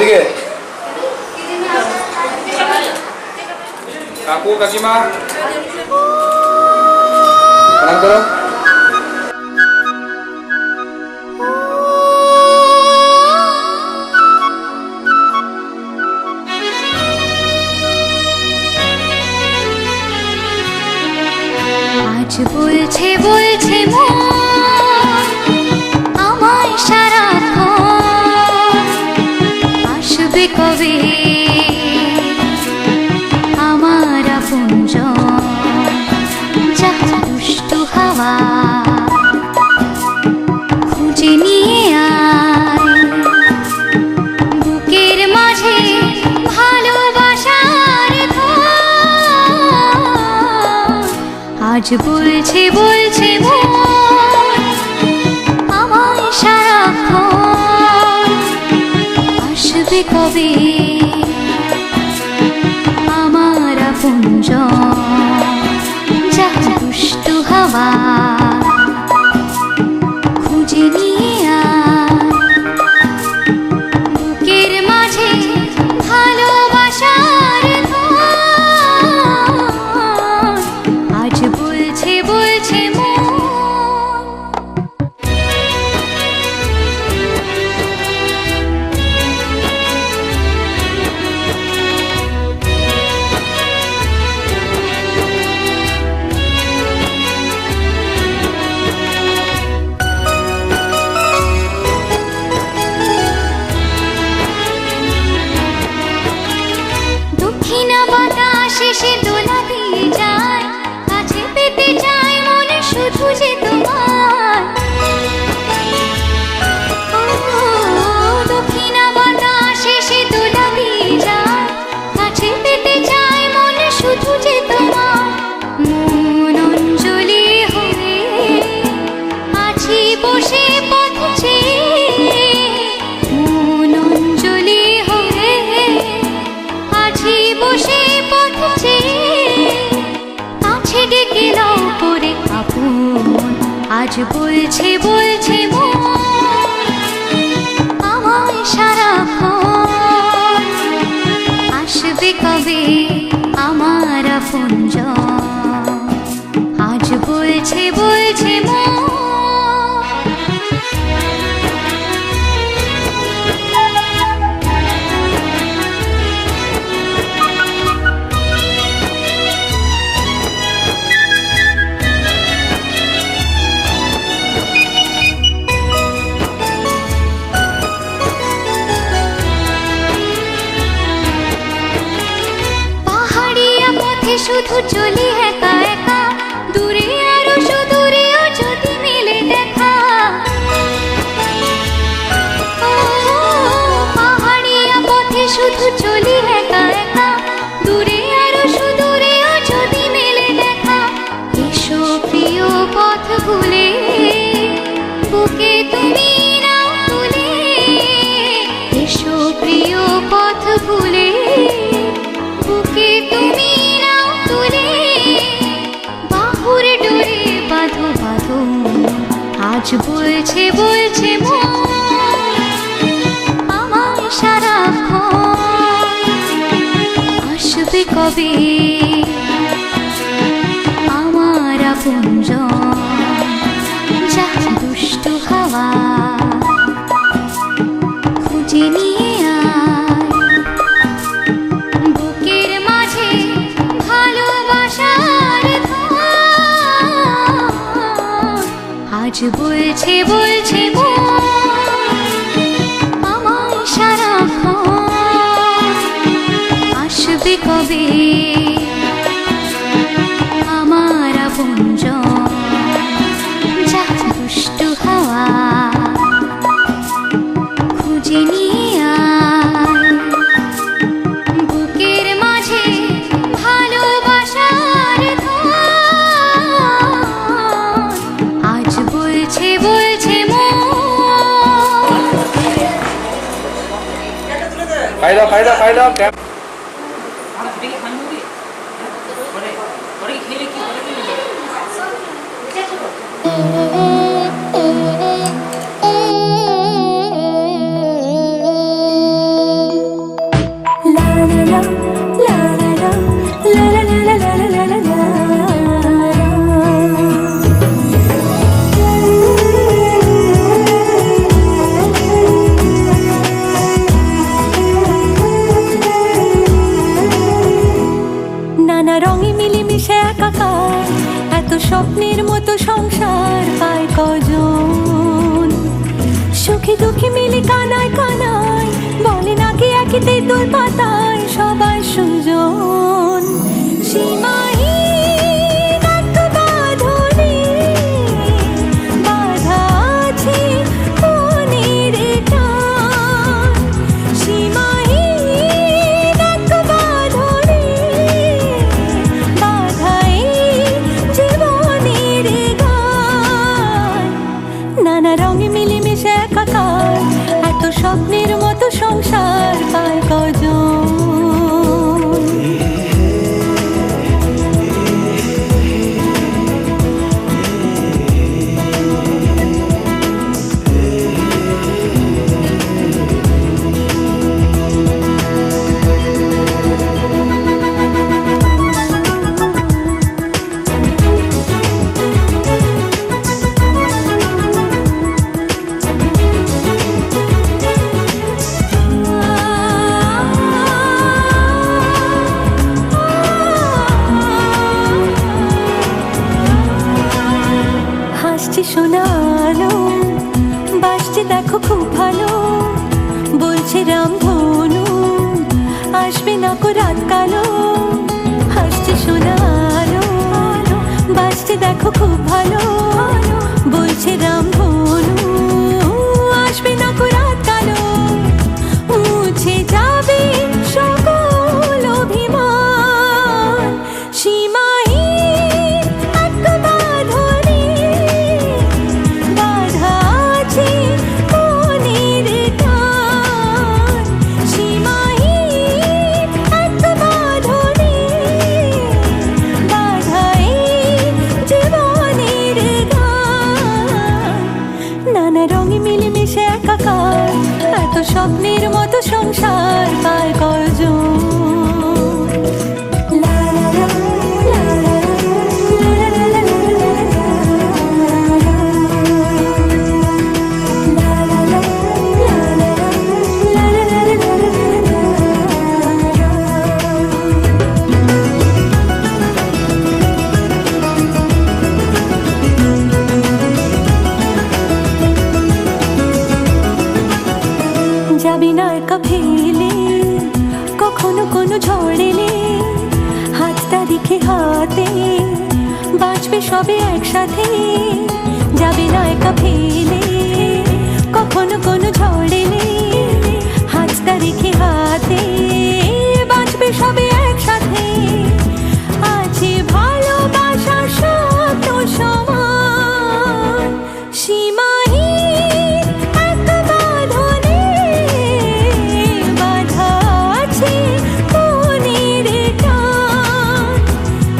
এদিকে কাকু কাকিমা প্রণাম করো। আজ বলছে বলছে আমায় সারাক্ষণ আসবে কবে আমার আপনজন, যা দুষ্টু হাওয়া খুঁজে নিয়ে আয় বুকের মাঝে ভালোবাসার ঘর। আজ বলছে বলছে আমায় সারাক্ষণ আসবে কবে আমার আপনজন, যা দুষ্টু হাওয়া খুঁজে নিয়ে আয় বুকের মাঝে ভালোবাসার ঘর। আজ বলছে বলছে দক্ষিণা বাতাসে সে দোলা দিয়ে যায়, কাছে পেতে চায় মনে শুধু যে তোমার। ও দক্ষিণা বাতাসে সে দোলা দিয়ে যায়, কাছে পেতে চায় মনে শুধু যে তোমার। মন অঞ্জলি হয়ে আছি বসে পথ চেয়ে, মন অঞ্জলি হয়ে আছি বসে পথ চেয়ে, কাছে ডেকে নাও করে আপন। আজ বলছে বলছে আমায় সারাক্ষণ আসবে কবে আমার আপনজন। আজ বলছে বলছে পাহাড়িয়া পথে শুধু চলি একা একা, দূরে আরো সুদূরেও যদি মিলে দেখা। ও পাহাড়িয়া পথে শুধু চলি একা একা, দূরে আরো সুদূরেও যদি মিলে দেখা। এসো প্রিয় পথ ভুলে বুকে তুমি নাও তুলে, এসো প্রিয় পথ ভুলে বুকে তুমি নাও তুলে। বাহুর ডোরে বাঁধো বাঁধো, আজ বলছে বলছে আমায় সারাক্ষণ আসবে কবে আমার আপনজন, যা দুষ্টু হাওয়া খুঁজে নিয়ে আয় বুকের মাঝে ভালোবাসার ঘর। আজ বলছে বলছে আমায় সারাক্ষণ আসবে কবে আমার আপনজন, যা দুষ্টু হাওয়া খুঁজে নিয়ে আয় বুকের মাঝে ভালোবাসার ঘর। আজ বলছে বলছে ফায়দা ফায়দা ফায়দা স্বপ্নের মতো সংসার পায় কজন? সুখে দুঃখে মিলে কানায় কানায় বলে নাকি একই তেঁতুল পাতায় সবাই সুজন। সীমাহীন এক বাঁধনে বাঁধা আছে মনের টান। সীমাহীন এক বাঁধনে বাঁধা এই জীবনের গান। নানা রঙে মিলেমিশে একাকার এত স্বপ্নের মতো সংসার পায় কজন? হাসছে শোনালো বাসছে দেখো খুব ভালো, বলছে রামধনু আসবে না কো রাত কালো। হাসছে শোনালো বাসছে দেখো খুব ভালো, বলছে রামধনু আসবে না কো রাত কালো। মুছে যাবে সকল অভিমান। সীমাহীন এক বাঁধনে বাঁধা আছে মনের টান। সীমাহীন এক বাঁধনে বাঁধা এই জীবনের গান। নানা রঙে মিলেমিশে একাকার এত স্বপ্নের মতো সংসার পায় কজন? যাবি না একা ফেলে কখনো কোনো ঝড় এলে, হাতটা রেখে হাতে বাঁচবে সবে একসাথে। যাবি না একা ফেলে কখনো কোনো ঝড় এলে, হাতটা রেখে হাতে বাঁচবে সবে একসাথে। আছে ভালোবাসার শব্দ সমান। সীমাহীন এক বাঁধনে বাঁধা আছে মনের টান।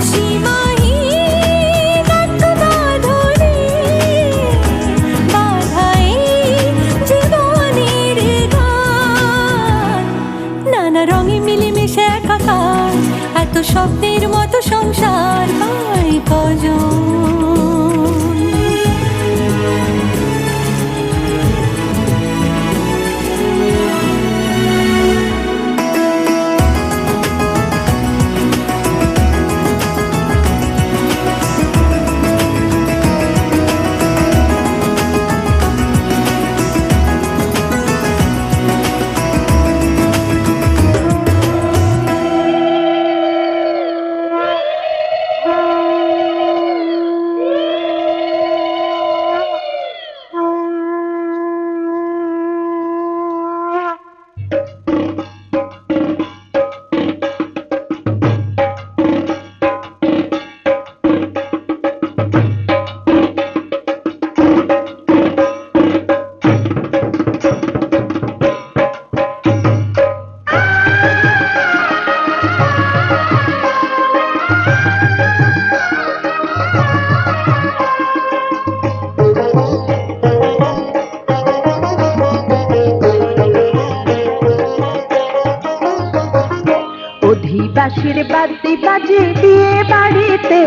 সীমাহীন এক বাঁধনে বাঁধা এই জীবনের গান। নানা রঙে মিলেমিশে একাকার এত স্বপ্নের মতো সংসার পায় কজন? অধিবাসীর বাদ্যি বাজে বিয়ে বাড়িতে,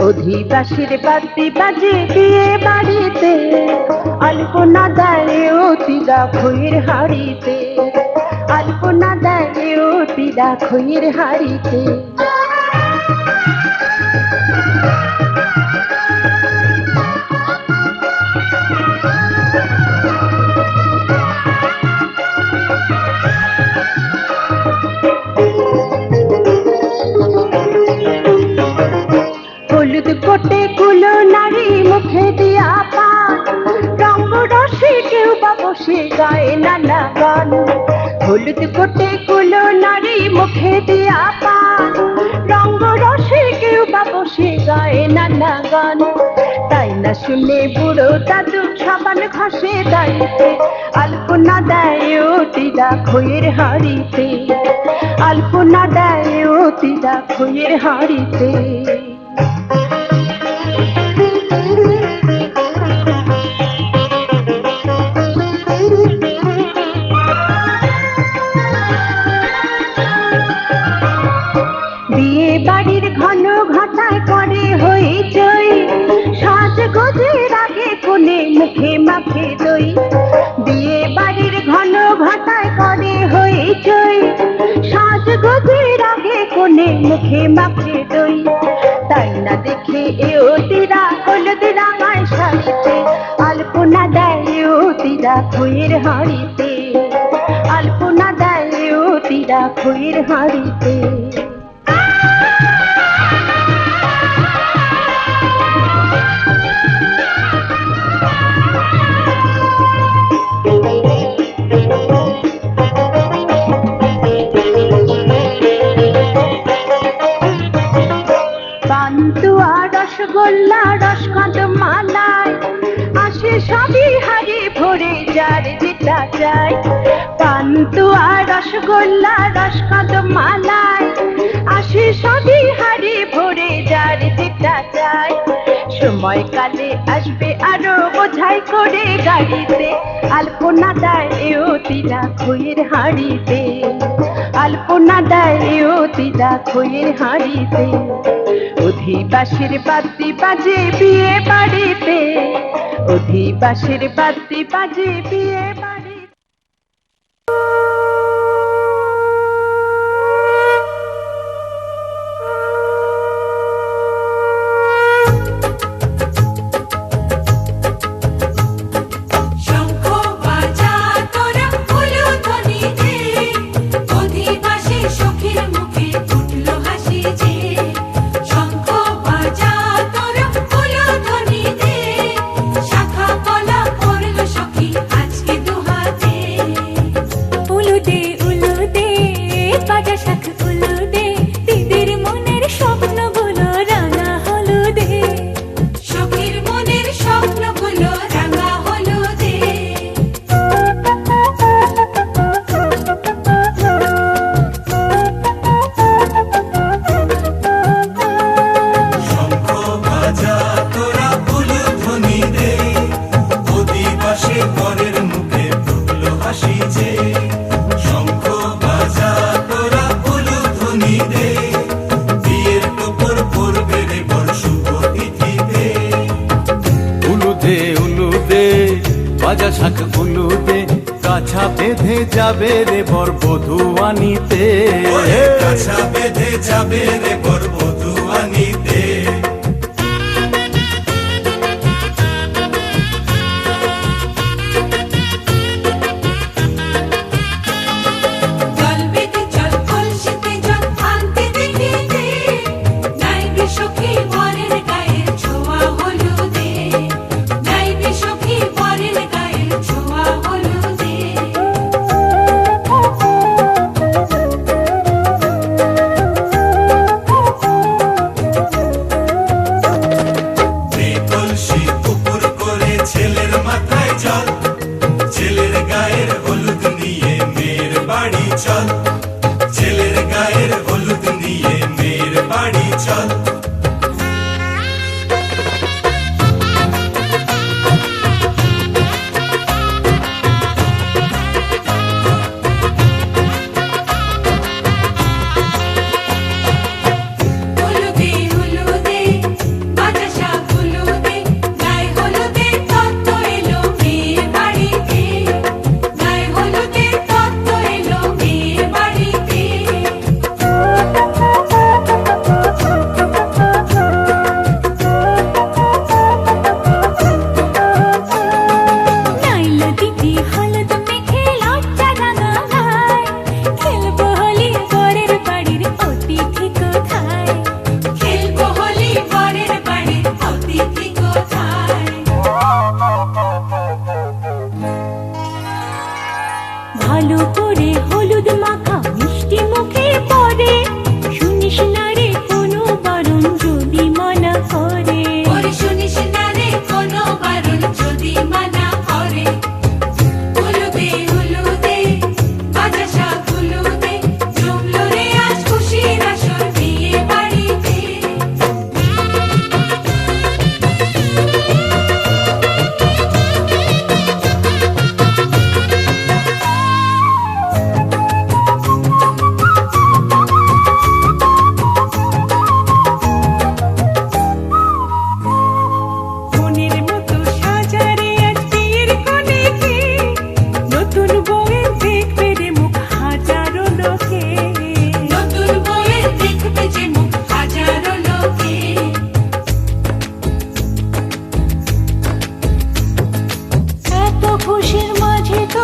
অধিবাসীর বাদ্যি বাজে বিয়ে বাড়িতে, আলপনা দেয় অতিরা খইয়ের হাড়িতে, আলপনা দেয় অতিরা খইয়ের হাড়িতে। মুখে দিয়া পান রঙ্গ রসে কেউ বা বসে গায়ে নানা গান হলুদ কোটে কুলো নারী মুখে দিয়া পান রঙ্গ রসে কেউ বা বসে গায়ে নানা গান তাই না শুনে বুড়ো দাদু সাবান ঘষে দাঁড়িতে আলপনা দেয় অতিরা খইয়ের হাঁড়িতে আলপনা দেয় অতিরা খইয়ের হাঁড়িতে বিয়ে বাড়ির ঘন ঘটায় করে হইচই সাজ গোজের আগে কোণে মুখে মাখে দই বিয়ে বাড়ির ঘন ঘটায় করে হইচই সাজ গোজের আগে কোণে মুখে মাখে দই তাই না দেখে এ অতিরা হলুদ রাঙায় শাড়িতে আলপনা দেয় অতিরা খইয়ের হাঁড়িতে আলপনা দেয় অতিরা খইয়ের হাঁড়িতে পান্তুয়া রসগোল্লা রসকাঁদ মালাই আসে সবই হাড়ি ভরে যার যেটা চাই পান্তুয়া রসগোল্লা রসকাঁদ মালাই আসে সবই হাড়ি ভরে যার যেটা চাই সময় কালে আসবে আরো বোঝাই করে গাড়িতে আলপনা দেয় অতিরা খইয়ের হাঁড়িতে আলপনা দেয় অতিরা খইয়ের হাঁড়িতে অধিবাসীর বাদ্যি বাজে বিয়ে বাড়িতে অধিবাসীর বাদ্যি বাজে বিয়ে বাড়িতে বাজা শাক উলুদে কাছা বেঁধে যাবে রে বর বধূ আনিতে কাছা বেঁধে যাবে রে বর বধূ আনিতে ছেলের গায়ের হলুদ নিয়ে মেয়ের বাড়ি চল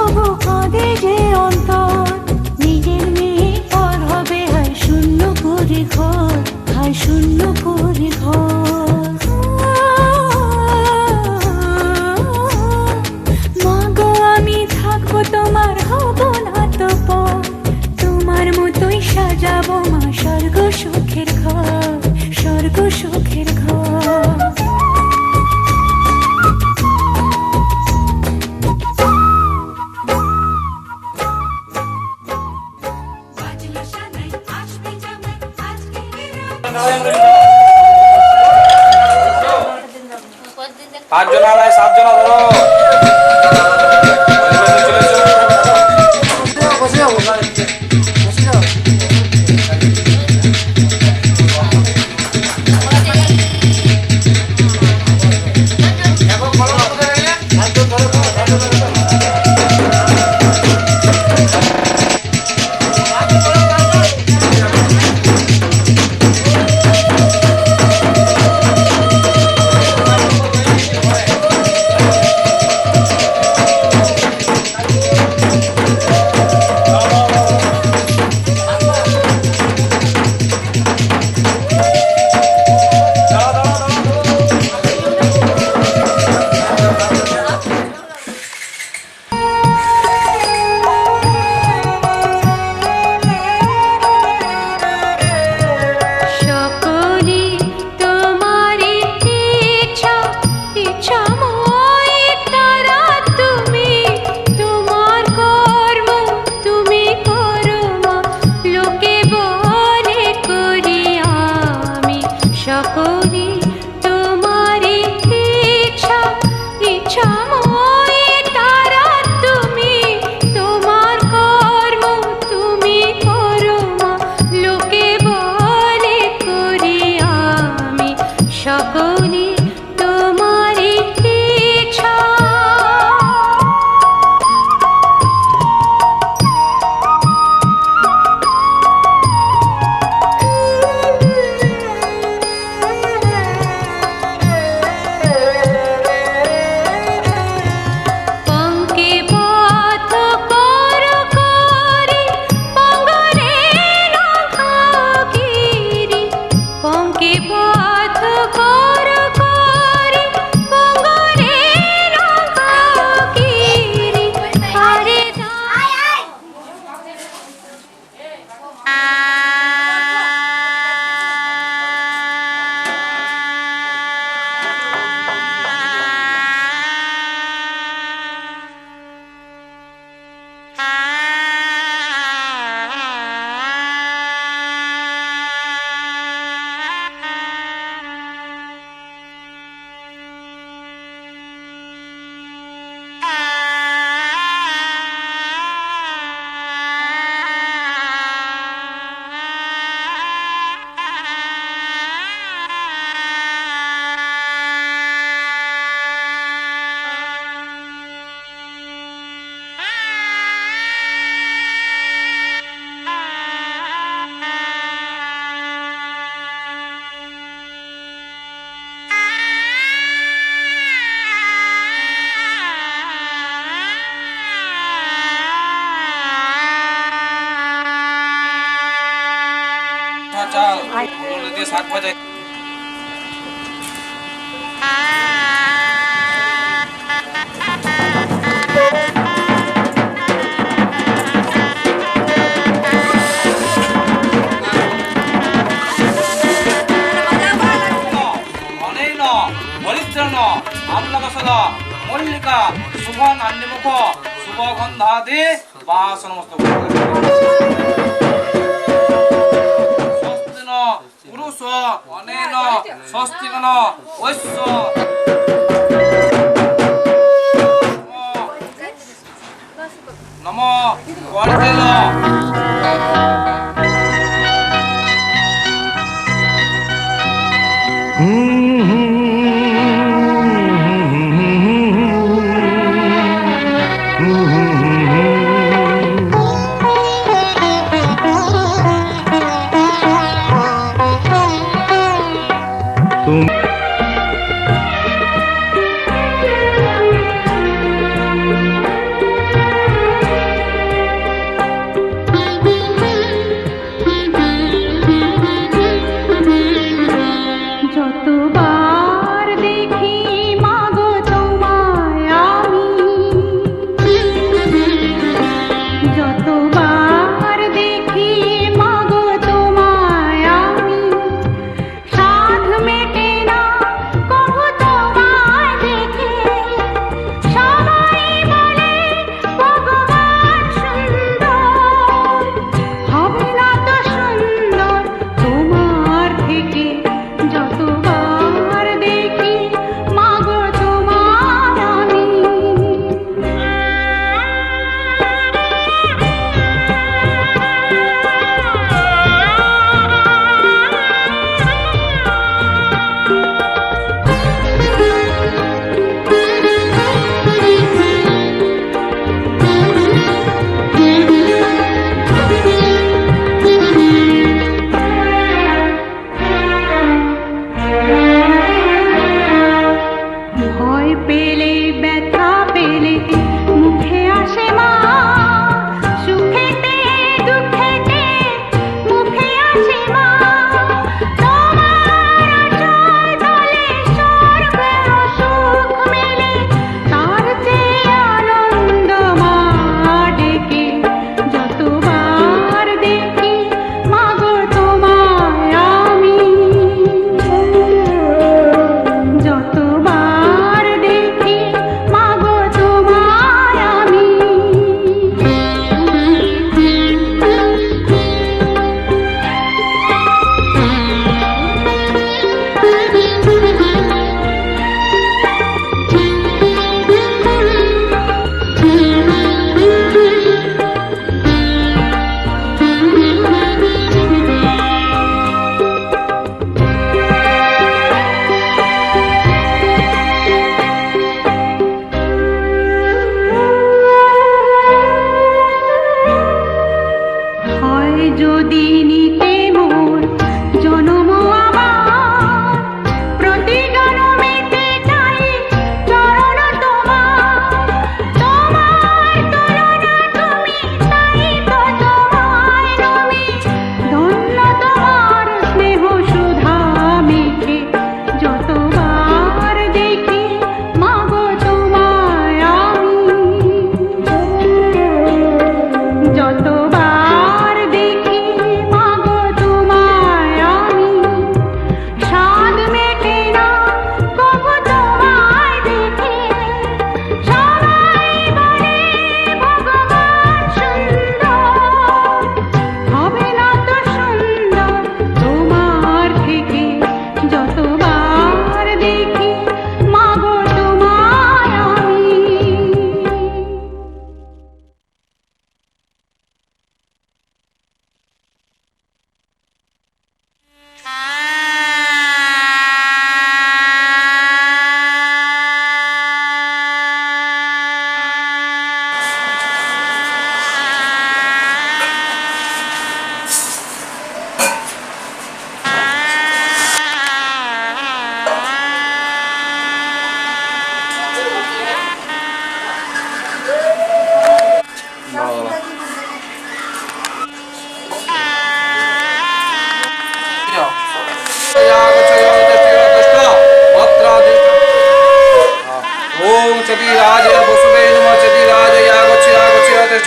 তবু কাঁদে যে অন্তর নিজের মেয়ে পর হবে হায় শূন্য করে ঘর হায় শূন্য করে ঘর মা গো আমি থাকবো তোমার হব না তো পর তোমার মতোই সাজাবো মা স্বর্গ সুখের ঘর স্বর্গ সুখের ঘর পাঁচজন আড়াই সাতজন ধরো চাল দিয়ে শাক ভাজা আমলাবাসলা মল্লিকা শুভন আন্নিমুখ শুভগন্ধাদি বাসনমস্ত স্বস্তিন পুরুষ অনেন স্বস্তিগণ ঐশ্য নম কর্তেল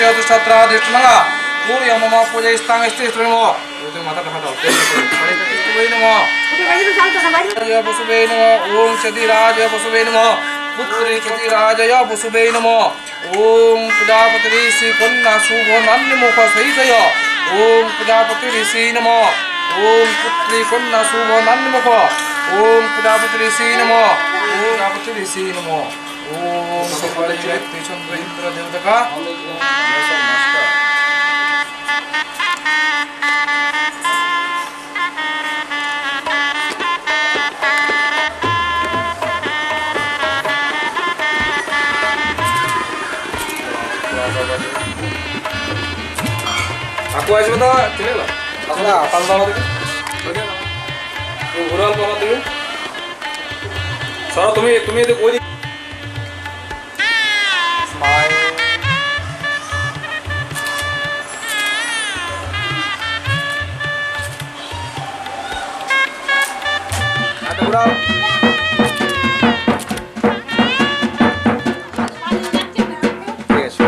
যেহেতু ছাত্রা দৃষ্টনাগা পুরি মমা পূজা স্থান স্থিত নম তুমি মাথাটা হাঁটাও বসুবে নম বসুবে নম ওম চতিরাজ বসুবে নম পুত্রে চতিরাজয় বসুবে নম ওম প্রজাপতি শ্রী কন্যা শুভ নান্যমুখ সহিতয় ওম প্রজাপতি ঋষি নম ওম পুত্রী কন্যা শুভ নান্যমুখ ওম প্রজাপতি ঋষি নম ওম প্রজাপতি ঋষি নম ওম সকলে চন্দ্র ইন্দ্র দেবতা aku aja betul cile lah aku lah apa sama tuh ঘুরে অল্প আমার তুমি সরো তুমি এতে কই স্মাইল আটা ঘুরাও ঠিক আছে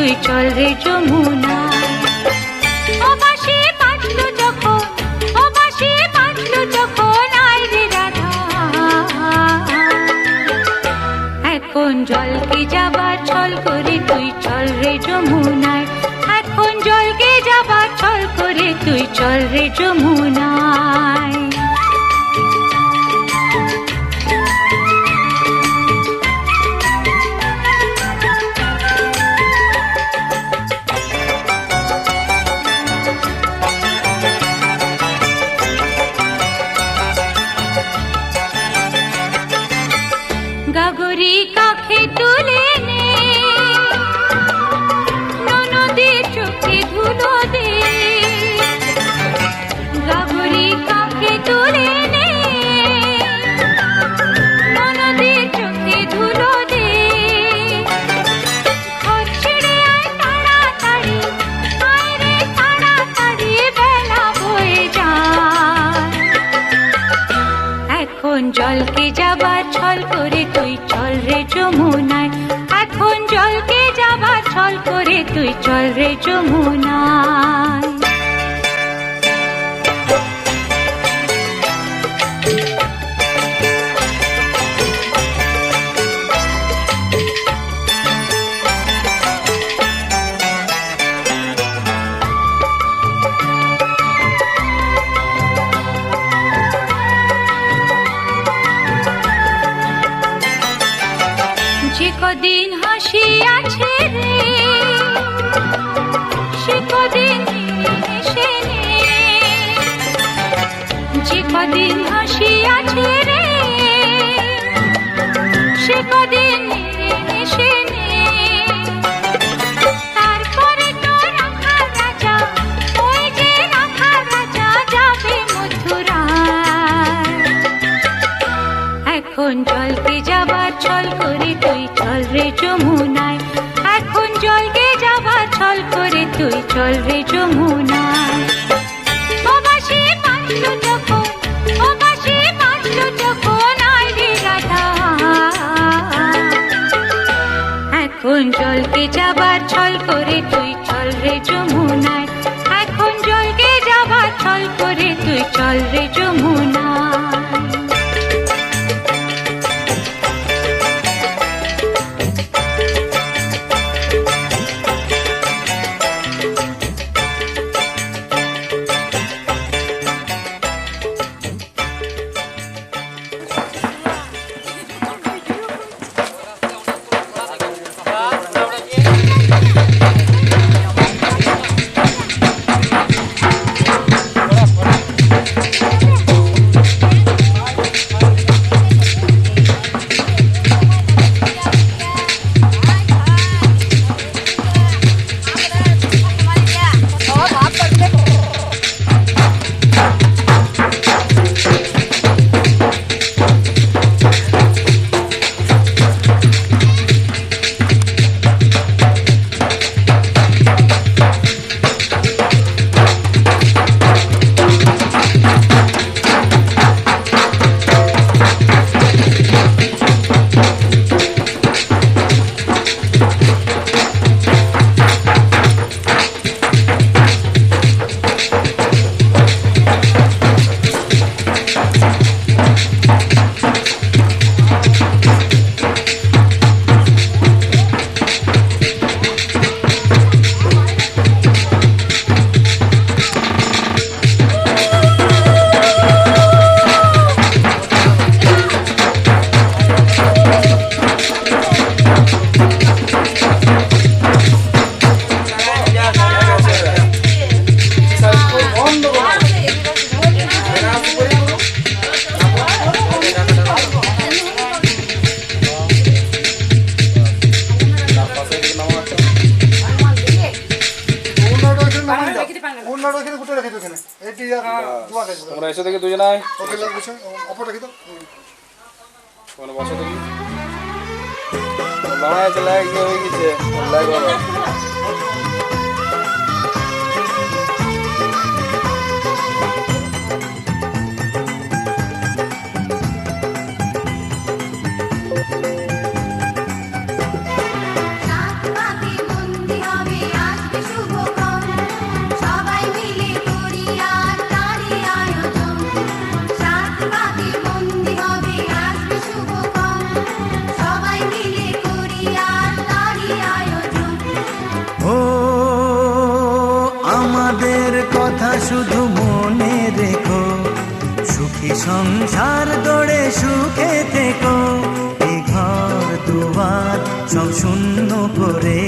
তুই চল রে যমুনায়। ও বাঁশি বাজলো যখন, ও বাঁশি বাজলো যখন, আয় রে রাধা। এখন জলকে যাবার ছল করে তুই চল রে যমুনায়, এখন জলকে যাবার ছল করে তুই চল রে যমুনায়। গাগরি কাখে তুলে নে, ননদের চোখে ধুলো দে। গাগরি কাখে তুলে নে, ননদের চোখে ধুলো দে। ঘর ছেড়ে আয় তাড়াতাড়ি, আয় রে তাড়াতাড়ি, বেলা বয়ে যায়। এখন জলকে যাবার ছল করে তুই চল রে যমুনায়, এখন জলকে যাবার ছল করে তুই চল রে যমুনায়। যে কদিন হাসি আছে রে, সে কদিন হেসে নে। যে কদিন হাসি আছে রে, সে কদিন হেসে নে। তারপরে তো রাখার রাজা, ওই যে রাখার রাজা যাবে মথুরায়। এখন জলকে যাবার ছল করে তুই চল রে যমুনায়, এখন জলকে যাবার ছল করে তুই চল রে যমুনায়। ও বাঁশি বাজলো যখন, ও বাঁশি বাজলো যখন, আয় রে রাধা। এখন জলকে যাবার ছল করে তুই চল রে যমুনায়, এখন জলকে যাবার ছল করে তুই চল রে যমুনায়। তোমরা এসে দেখি দুজনায় বসে দেখি লড়াই চলে গিয়ে হয়ে গেছে মন্দির শুধু মনে রেখো, সুখী সংসার গড়ে সুখে থেকো। এই ঘর দুয়ার সব শূন্য করে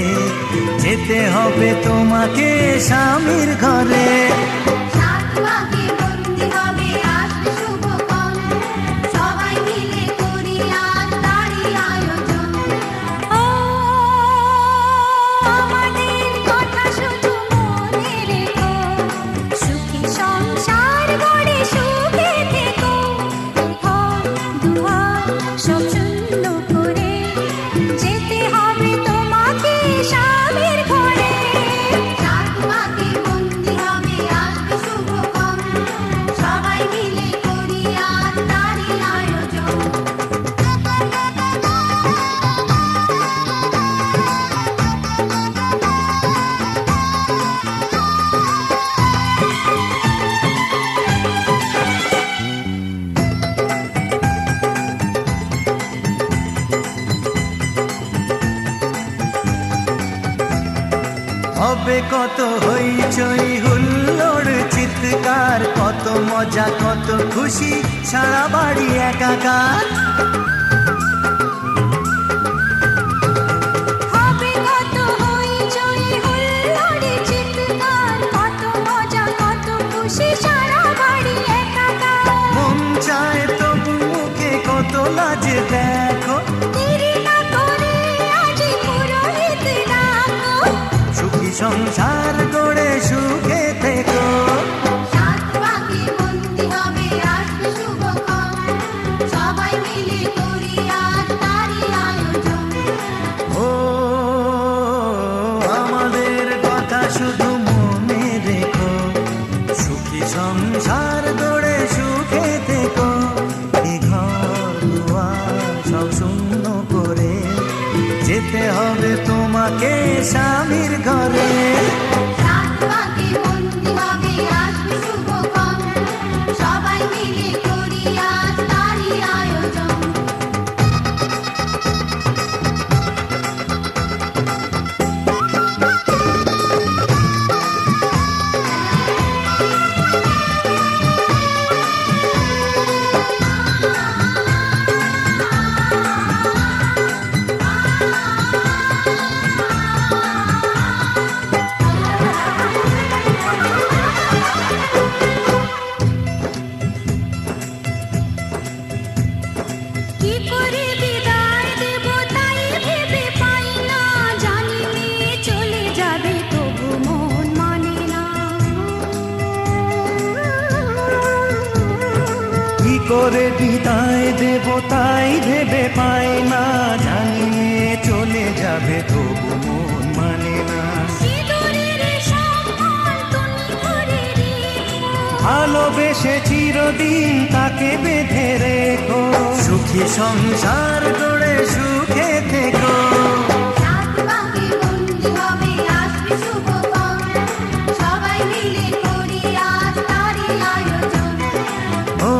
যেতে হবে তোমাকে স্বামীর ঘরে। সাত পাকে বন্দি হবে আসবে শুভক্ষণ, সবাই মিলে করি আজ তারই আয়োজন। ও আমাদের কথা শুধু মনে রেখো, সুখী সংসার গড়ে সুখে থেকো। ঘর দুয়ার সব শূন্য করে যেতে হবে তোমাকে স্বামীর ঘরে। সাত পাকে বন্দি হবে আসবে শুভক্ষণ, সবাই মিলে করি আজ তারই আয়োজন। হবে কত হইচই হুল্লোড় চিৎকার, কত মজা কত খুশি সারা বাড়ি একাকার। হবে কত হইচই হুল্লোড়ে চিৎকার, কত মজা কত খুশি সারা বাড়ি একাকার। মন চায় তবু মুখে কত লাজে দেখো, দেরি না করে আজই পুরোহিত ডাকো। সুখী সংসার গড়ে সুখে থেকো। সাত পাকে বন্দি হবে আসবে শুভক্ষণ, সবাই মিলে করি আজ তারই আয়োজন। ও আমাদের কথা শুধু মনে রেখো, সুখী সংসার গড়ে সুখে থেকো। এই ঘর দুয়ার সব শূন্য করে যেতে হবে তোমাকে স্বামীর ঘরে। সাত পাকে বন্দি হবে আসবে শুভক্ষণ, সবাই মিলে করি আজ তারই আয়োজন। কি করে বিদায় দেব তাই ভেবে পাই না, জানি মেয়ে চলে যাবে তবু মন মানে না। কি করে বিদায় দেব তাই ভেবে পাই না, জানি মেয়ে চলে যাবে তবু মন মানে না। সিঁদুরের সম্মান তুমি করে রেখো, ভালোবেসে চিরদিন তাকে বেঁধে রেখো, সুখী সংসার গড়ে সুখে থেকো। সাত পাকে বন্দি হবে আসবে শুভক্ষণ, সবাই মিলে করি আজ তারই আয়োজন। ও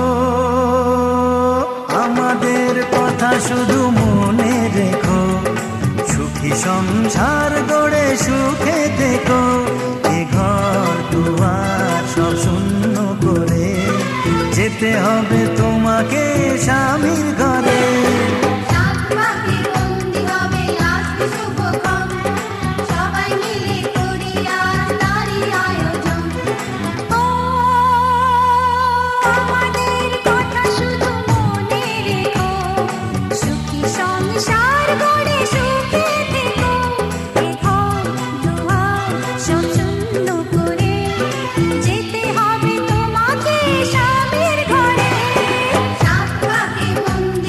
আমাদের কথা শুধু মনে রেখো, সুখী সংসার গড়ে সুখে থেকো। এ ঘর দুয়ার সব শূন্য করে যেতে হবে তোমাকে স্বামীর ঘরে। সাত পাকে বন্দি হবে আসবে শুভক্ষণ, সবাই মিলে করি আজ তারই আয়োজন। ও আমাদের কথা শুধু মনে রেখো, সুখী সংসার গড়ে সুখে থেকো। এ ঘর দুয়ার সব শূন্য করে যেতে হবে তোমাকে স্বামীর ঘরে। সাত পাকে বন্দি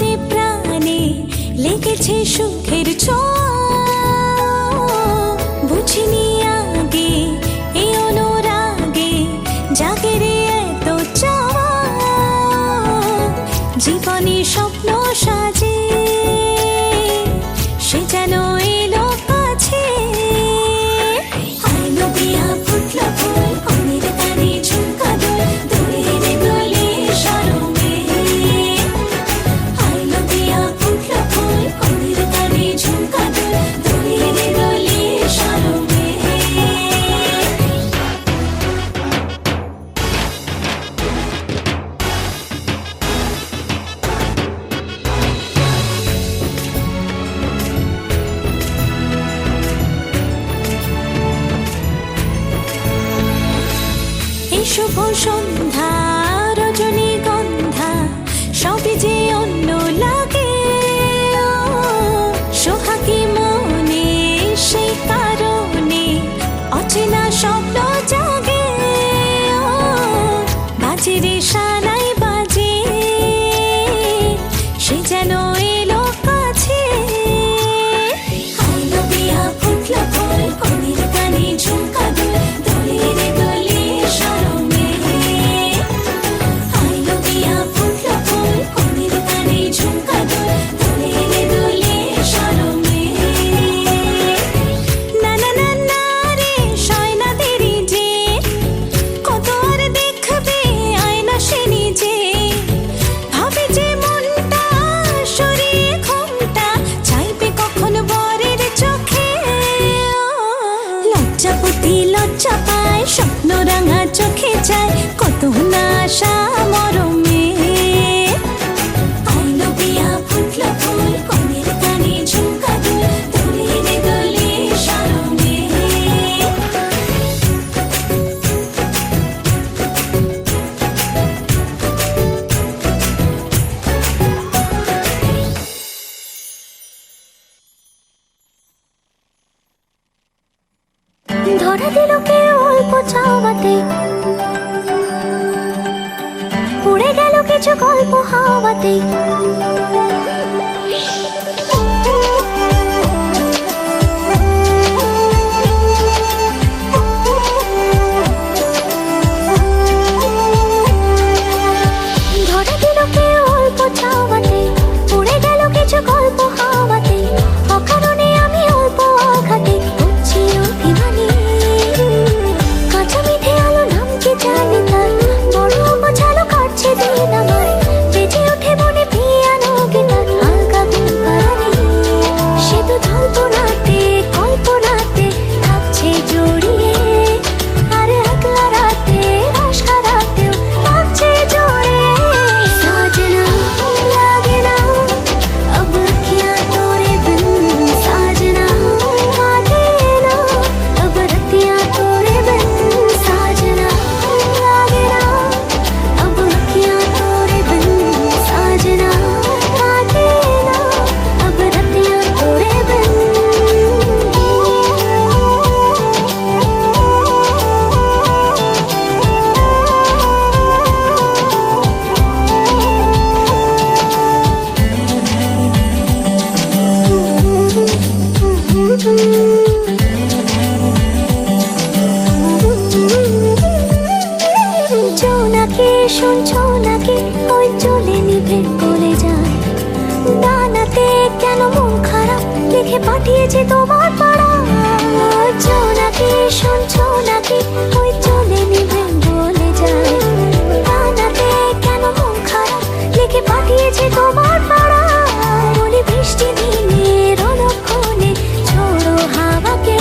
মনে প্রাণে লেগেছে সুখের ছোঁয়া, বুঝিনি আগে এই অনুরাগে জাগে রে এত চাওয়া, জীবনে স্বপ্ন সাজে সে যেন এলো কাছে। আইলো বিয়া ফুটলো ফুল কনের কানে ঝুমকা দোল, দোলে রে দোলে শরমে। আইলো বিয়া ফুটলো ফুল কনের কানে ঝুমকা দোল, দোলে রে দোলে শরমে। এই শুভ সন্ধ্যা রজনীগন্ধা সবই যে অন্য লাগে, সোহাগী মনে সেই কারণে অচেনা স্বপ্ন জাগে। বাজে রে সানাই বাজে সে যেন এলো কাছে। আইলো বিয়া ফুটলো ফুল কনের কানে ঝুমকা দোল, দোলে রে দোলে শরমে। আইলো বিয়া ফুটলো ফুল কনের কানে ঝুমকা দোল, দোলে রে দোলে শরমে। না না না না রে সয় না দেরি যে, কত আর দেখবে আয়না সে নিজে। ভাবে যে মনটা সরিয়ে ঘুমটা চাইবে কখন বরের চোখে। লজ্জাপতি লজ্জা পায় স্বপ্ন রাঙা চোখে যায় কত না আশা মরমে। আইলো বিয়া ফুটলো ফুল কনের কানে ঝুমকা দোল, দোলে রে দোলে শরমে। ধরা দিল কে অল্প চাওয়াতে, উড়ে গেল কিছু গল্প হাওয়াতে। ধরা দিল কে অল্প চাওয়াতে, উড়ে গেল কিছু গল্প হাওয়াতে। অকারণে আমি অল্প আঘাতে হচ্ছি অভিমানী, কাঁচা মিঠে আলো নাম কি জানি তার, বড় গোছালো কাটছে দিন আমার। বেজে ওঠে মনে পিয়ানো গিটার হালকা গুণ কারানি, সে তো কল্পনাতে কল্পনাতে থাকছে জড়িয়ে। আর একলা রাতে রস খারাতেও থাকছে জড়িয়ে। সাজনা লাগে না अब क्या तोरे बिन, साजना काटे ना अब रतियाँ तोरे बिन। साजना लागे ना अब क्या तोरे बिन, साजना काटे ना अब रतियाँ तोरे बिन। জোনাকি শুনছো নাকি ওই চলে নিভে বলে যায়, ডানাতে কেন মন খারাপ লিখে পাঠিয়েছে তোমার পাড়া। জোনাকি শুনছো নাকি ওই চলে নিভে বলে যায়, ডানাতে কেন মন খারাপ লিখে পাঠিয়েছে তোমার পাড়া। বলি বৃষ্টি দিনের অলক্ষণে ছোড়ো হাওয়াকে,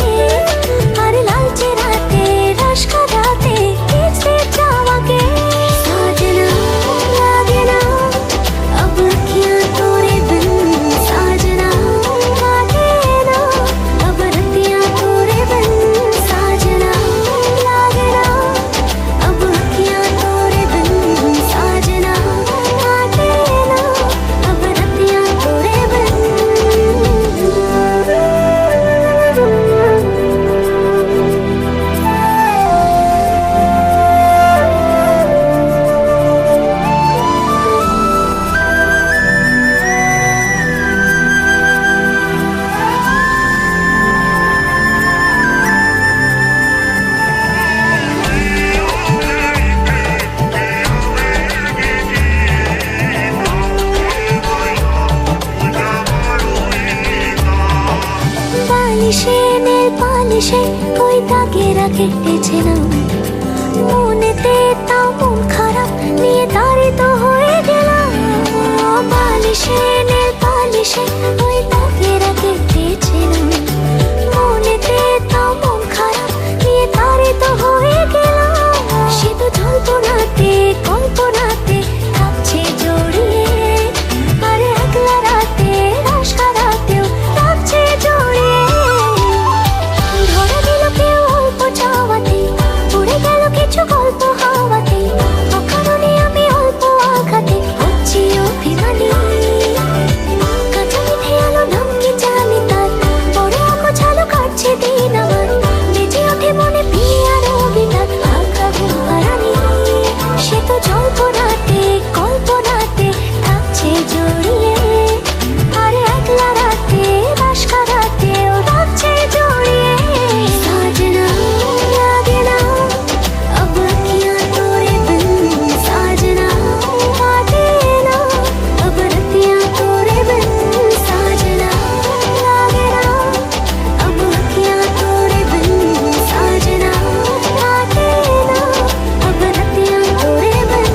আর লালচে রাতে রস খাওয়াতে কিসে চাওয়াকে। সাজনা লাগে না अब क्या तोरे बिन, साजना काटे ना अब বালিশে নীল পালিশে ওই দাগেরা কেটেছে না মনেতে তাও মন খারাপ নিয়ে তাড়িত হয়ে গেলাম বালিশে নীল পালিশে ওই দাগেরা কেটেছে না মনেতে তাও মন খারাপ নিয়ে তাড়িত হয়ে গেলাম সে তো জল্পনাতে কল্পনাতে থাকছে জড়িয়ে আর একলা রাতে রাশ কারাতেও থাকছে জড়িয়ে ধরা দিল কেউ অল্প চাওয়াতে উড়ে গেল কিছু গল্প হাওয়াতে অকারণে আমি অল্প আঘাতে হচ্ছি অভিমানী কাঁচা মিঠে আলো ধমকি জানি তার পরে অগোছালো কাটছে দিন আমার বেজে ওঠে মনে বিয়ে আর অভিঘাত হালকা ঘুম হারানি সে তো জল্পনাতে কল্পনাতে থাকছে জড়িয়ে আর একলা রাতে বাস কারাতেও থাকছে জড়িয়ে সাজনা লাগে না अब अखियाँ तोरे बिन साजना काटे ना अब रतियाँ तोरे बिन साजना लागे ना अब अखियाँ तोरे बिन साजना काटे ना अब रतियाँ तोरे बिन